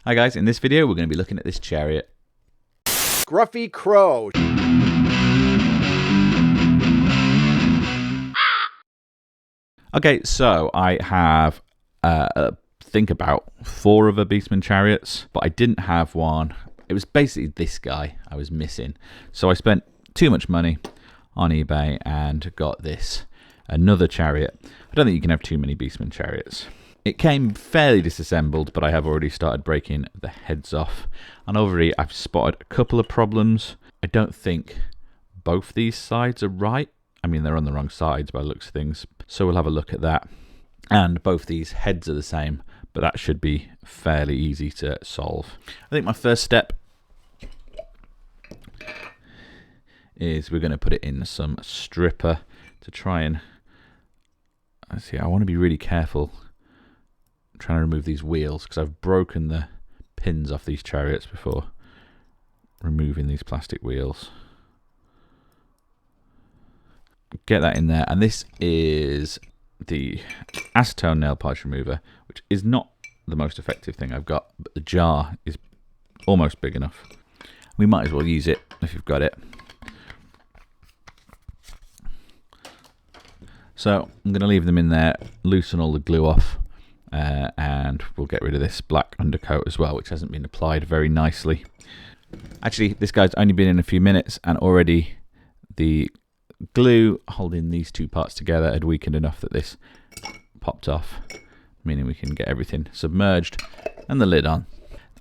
Hi guys, in this video we're going to be looking at this chariot. Scruffy Crow. Okay, so I have think about 4 other Beastman chariots, but I didn't have one. It was basically this guy I was missing. So I spent too much money on eBay and got this, another chariot. I don't think you can have too many Beastman chariots. It came fairly disassembled, but I have already started breaking the heads off. And already I've spotted a couple of problems. I don't think both these sides are right. I mean, they're on the wrong sides by the looks of things. So we'll have a look at that. And both these heads are the same, but that should be fairly easy to solve. I think my first step is we're going to put it in some stripper to try and... Let's see, I want to be really careful trying to remove these wheels because I've broken the pins off these chariots before removing these plastic wheels. Get that in there, and this is the acetone nail polish remover, which is not the most effective thing I've got, but the jar is almost big enough. We might as well use it if you've got it. So I'm going to leave them in there, loosen all the glue off, and we'll get rid of this black undercoat as well, which hasn't been applied very nicely. Actually, this guy's only been in a few minutes, and already the glue holding these two parts together had weakened enough that this popped off, meaning we can get everything submerged and the lid on.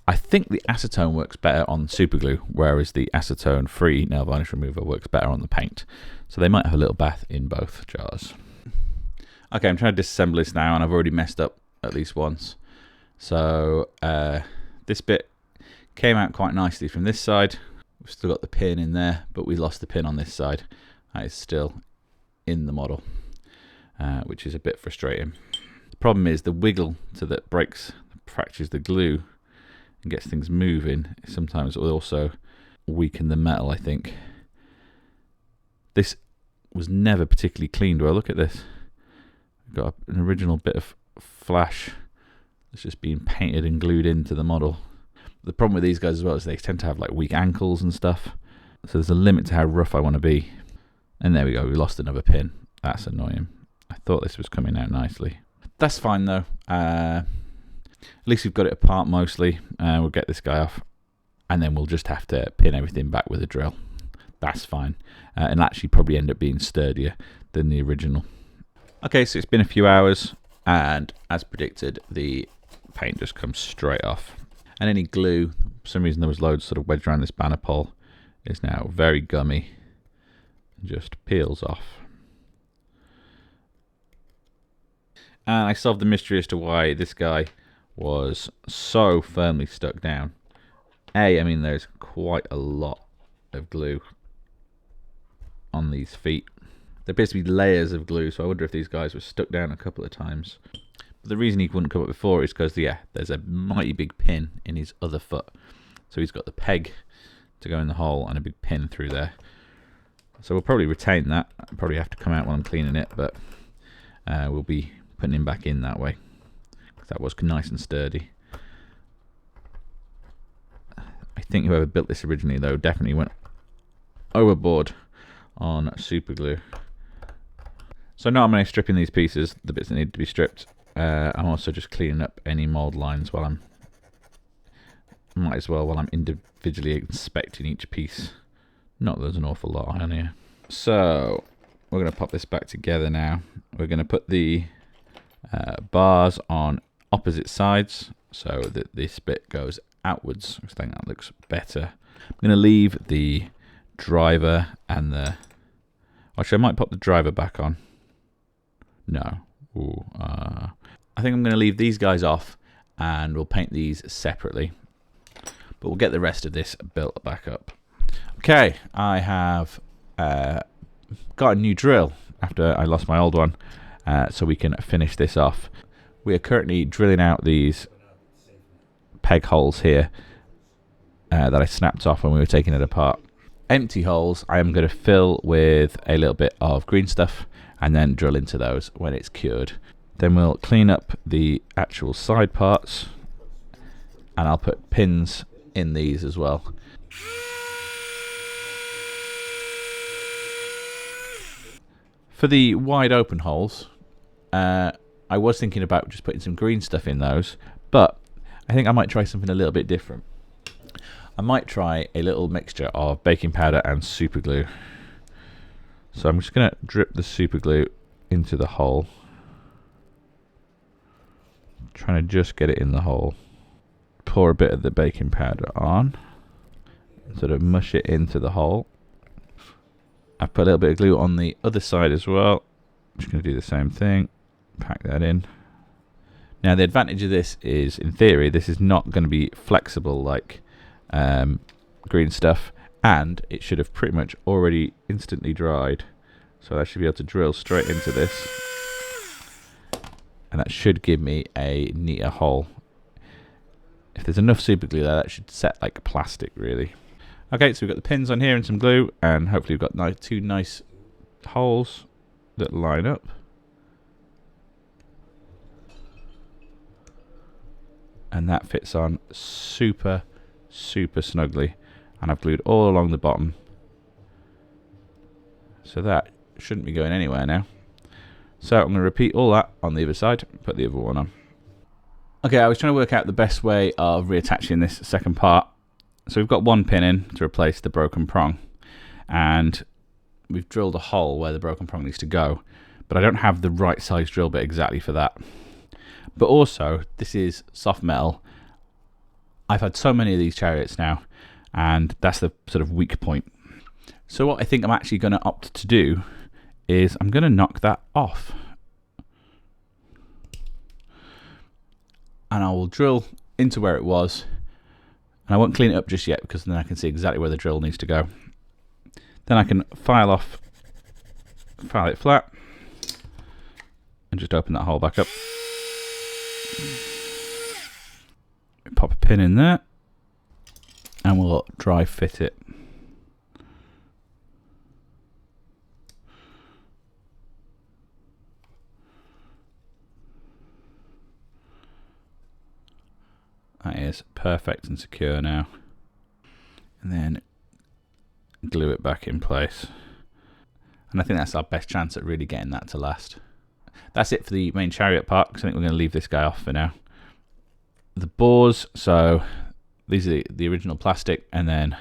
I think the acetone works better on super glue, whereas the acetone-free nail varnish remover works better on the paint. So they might have a little bath in both jars. Okay, I'm trying to disassemble this now, and I've already messed up at least once. So this bit came out quite nicely from this side. We've still got the pin in there, but we lost the pin on this side. That is still in the model, which is a bit frustrating. The problem is the wiggle that breaks, fractures the glue and gets things moving. Sometimes it will also weaken the metal, I think. This was never particularly cleaned. Well, look at this. We've got an original bit of flash that's just been painted and glued into the model. The problem with these guys as well is they tend to have like weak ankles and stuff. So there's a limit to how rough I want to be. And there we go, we lost another pin. That's annoying. I thought this was coming out nicely. That's fine though. At least we've got it apart mostly. We'll get this guy off, and then we'll just have to pin everything back with a drill. That's fine. And actually probably end up being sturdier than the original. Okay, so it's been a few hours, and as predicted, the paint just comes straight off. And any glue, for some reason there was loads sort of wedged around this banner pole, is now very gummy. Just peels off. And I solved the mystery as to why this guy was so firmly stuck down. I mean, there's quite a lot of glue on these feet. There appears to be layers of glue, so I wonder if these guys were stuck down a couple of times. But the reason he wouldn't come up before is because, yeah, there's a mighty big pin in his other foot. So he's got the peg to go in the hole and a big pin through there. So we'll probably retain that. I'll probably have to come out while I'm cleaning it, but we'll be putting him back in that way. That was nice and sturdy. I think whoever built this originally, though, definitely went overboard on super glue. So now I'm only stripping these pieces, the bits that need to be stripped. I'm also just cleaning up any mold lines while I'm individually inspecting each piece. Not that there's an awful lot on here. So we're going to pop this back together now. We're going to put the bars on opposite sides so that this bit goes outwards. I think that looks better. I'm going to leave the driver and the... Actually, I might pop the driver back on. No. I think I'm going to leave these guys off and we'll paint these separately. But we'll get the rest of this built back up. Okay, I have got a new drill after I lost my old one, so we can finish this off. We are currently drilling out these peg holes here that I snapped off when we were taking it apart. Empty holes I am going to fill with a little bit of green stuff and then drill into those when it's cured. Then we'll clean up the actual side parts and I'll put pins in these as well. For the wide open holes, I was thinking about just putting some green stuff in those, but I think I might try something a little bit different. I might try a little mixture of baking powder and super glue. So I'm just going to drip the super glue into the hole. Trying to just get it in the hole. Pour a bit of the baking powder on. Sort of mush it into the hole. I've put a little bit of glue on the other side as well. I'm just going to do the same thing. Pack that in. Now the advantage of this is, in theory, this is not going to be flexible like green stuff, and it should have pretty much already instantly dried. So I should be able to drill straight into this, and that should give me a neater hole. If there's enough super glue there, that should set like plastic really. Okay, so we've got the pins on here and some glue, and hopefully we've got two nice holes that line up. And that fits on super snugly, and I've glued all along the bottom, so that shouldn't be going anywhere now. So I'm going to repeat all that on the other side, put the other one on. Okay, I was trying to work out the best way of reattaching this second part. So we've got one pin in to replace the broken prong, and we've drilled a hole where the broken prong needs to go, but I don't have the right size drill bit exactly for that. But also, this is soft metal. I've had so many of these chariots now, and that's the sort of weak point. So what I think I'm actually going to opt to do is I'm going to knock that off. And I will drill into where it was. And I won't clean it up just yet, because then I can see exactly where the drill needs to go. Then I can file it flat, and just open that hole back up. Pop a pin in there, and we'll dry fit it. That is perfect and secure now. And then glue it back in place. And I think that's our best chance at really getting that to last. That's it for the main chariot part, because I think we're going to leave this guy off for now. The bores, so these are the original plastic, and then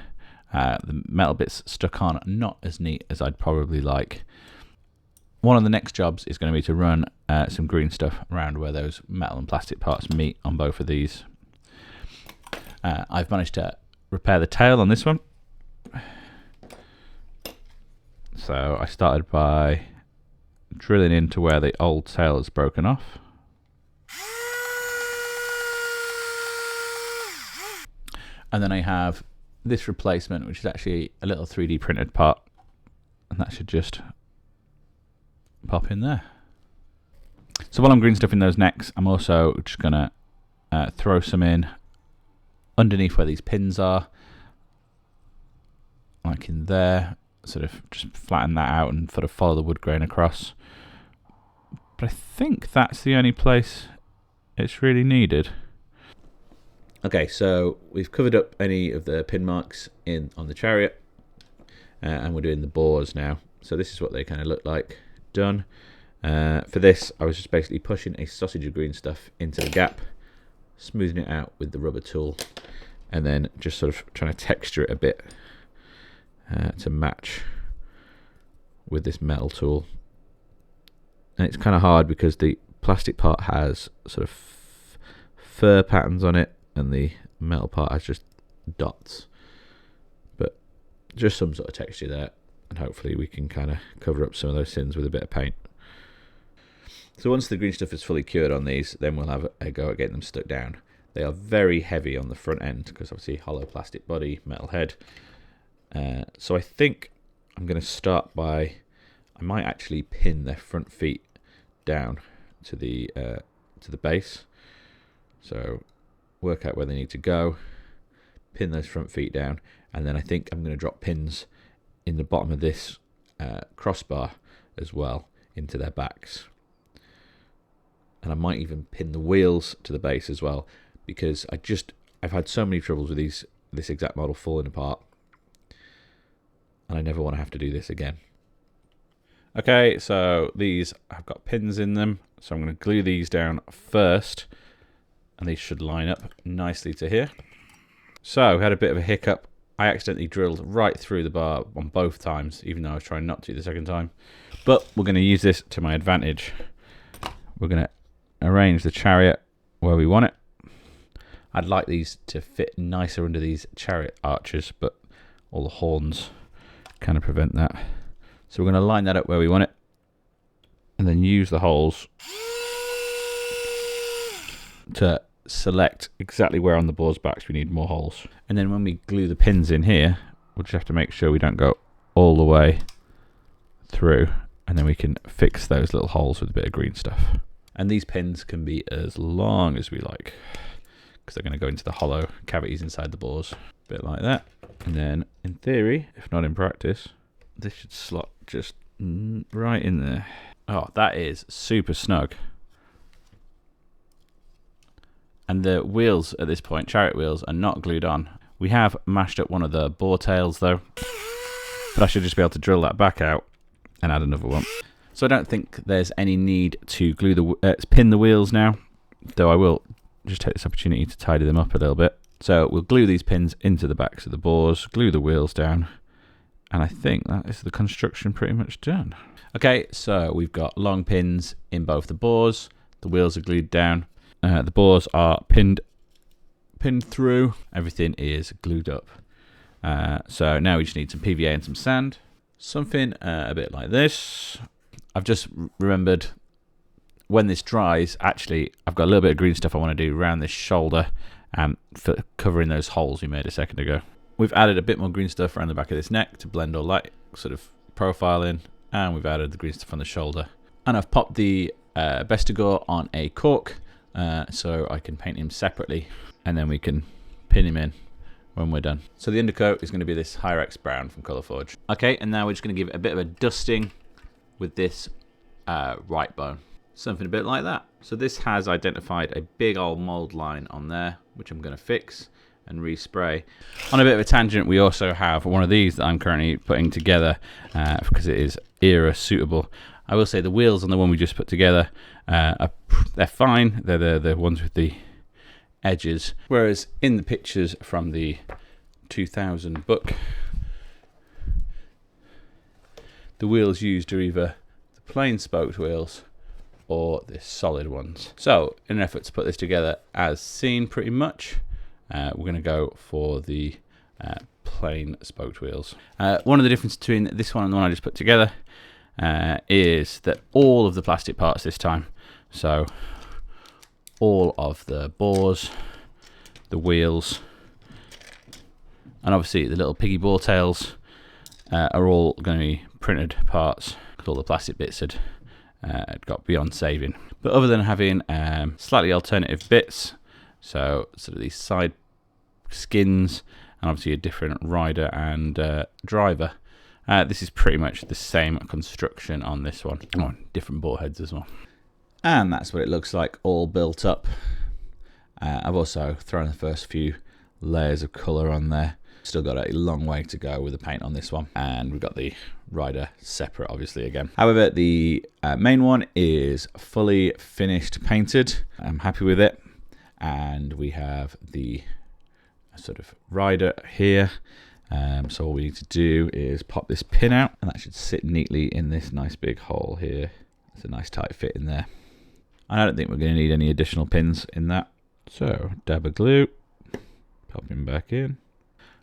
the metal bits stuck on, not as neat as I'd probably like. One of the next jobs is going to be to run some green stuff around where those metal and plastic parts meet on both of these. I've managed to repair the tail on this one. So I started by drilling into where the old tail is broken off. And then I have this replacement, which is actually a little 3D printed part, and that should just pop in there. So while I'm green stuffing those necks, I'm also just going to throw some in underneath where these pins are, like in there, sort of just flatten that out and sort of follow the wood grain across. But I think that's the only place it's really needed. Okay, so we've covered up any of the pin marks on the chariot, and we're doing the bores now. So this is what they kind of look like done. For this, I was just basically pushing a sausage of green stuff into the gap, smoothing it out with the rubber tool, and then just sort of trying to texture it a bit to match with this metal tool. And it's kind of hard because the plastic part has sort of fur patterns on it, and the metal part has just dots. But just some sort of texture there, and hopefully we can kind of cover up some of those sins with a bit of paint. So once the green stuff is fully cured on these, then we'll have a go at getting them stuck down. They are very heavy on the front end, because obviously hollow plastic body, metal head. So I think I'm going to start by, I might actually pin their front feet down to the base. So work out where they need to go, pin those front feet down, and then I think I'm going to drop pins in the bottom of this crossbar as well into their backs. And I might even pin the wheels to the base as well, because I've had so many troubles with this exact model falling apart, and I never want to have to do this again. Okay, so these have got pins in them, so I'm going to glue these down first, and these should line up nicely to here. So, we had a bit of a hiccup. I accidentally drilled right through the bar on both times, even though I was trying not to the second time. But we're going to use this to my advantage. We're going to arrange the chariot where we want it. I'd like these to fit nicer under these chariot arches, but all the horns kind of prevent that. So we're going to line that up where we want it, and then use the holes to select exactly where on the boar's backs we need more holes. And then when we glue the pins in here, we'll just have to make sure we don't go all the way through, and then we can fix those little holes with a bit of green stuff. And these pins can be as long as we like, because they're going to go into the hollow cavities inside the bores. A bit like that. And then, in theory, if not in practice, this should slot just right in there. Oh, that is super snug. And the wheels at this point, chariot wheels, are not glued on. We have mashed up one of the bore tails though, but I should just be able to drill that back out and add another one. So I don't think there's any need to glue pin the wheels now, though I will just take this opportunity to tidy them up a little bit. So we'll glue these pins into the backs of the bores, glue the wheels down, and I think that is the construction pretty much done. Okay, so we've got long pins in both the bores, the wheels are glued down, the bores are pinned through, everything is glued up. So now we just need some PVA and some sand, something a bit like this. I've just remembered, when this dries, actually I've got a little bit of green stuff I want to do around this shoulder and for covering those holes we made a second ago. We've added a bit more green stuff around the back of this neck to blend all light sort of profile in, and we've added the green stuff on the shoulder. And I've popped the Tusgor on a cork so I can paint him separately, and then we can pin him in when we're done. So the undercoat is going to be this Hyrex brown from Colourforge. Okay, and now we're just going to give it a bit of a dusting with this right bone. Something a bit like that. So this has identified a big old mold line on there, which I'm going to fix and respray. On a bit of a tangent, we also have one of these that I'm currently putting together because it is era suitable. I will say the wheels on the one we just put together, they're fine. They're the ones with the edges. Whereas in the pictures from the 2000 book, the wheels used are either the plain spoked wheels or the solid ones. So in an effort to put this together as seen pretty much, we're going to go for the plain spoked wheels. One of the differences between this one and the one I just put together is that all of the plastic parts this time, so all of the bores, the wheels, and obviously the little piggy bore tails are all going to be printed parts, because all the plastic bits had got beyond saving. But other than having slightly alternative bits, so sort of these side skins, and obviously a different rider and driver, this is pretty much the same construction on this one. Oh, different bore heads as well. And that's what it looks like all built up. I've also thrown the first few layers of colour on there. Still got a long way to go with the paint on this one, and we've got the rider separate obviously again. However, the main one is fully finished painted. I'm happy with it, and we have the sort of rider here. So all we need to do is pop this pin out, and that should sit neatly in this nice big hole here. It's a nice tight fit in there. I don't think we're going to need any additional pins in that. So dab of glue, pop him back in,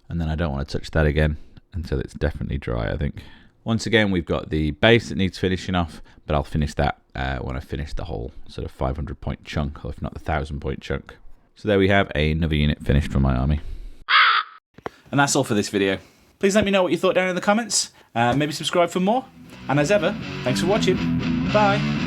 and then I don't want to touch that again until it's definitely dry, I think. Once again, we've got the base that needs finishing off, but I'll finish that when I finish the whole sort of 500 point chunk, or if not the 1000 point chunk. So there we have another unit finished for my army. And that's all for this video. Please let me know what you thought down in the comments. Maybe subscribe for more. And as ever, thanks for watching. Bye.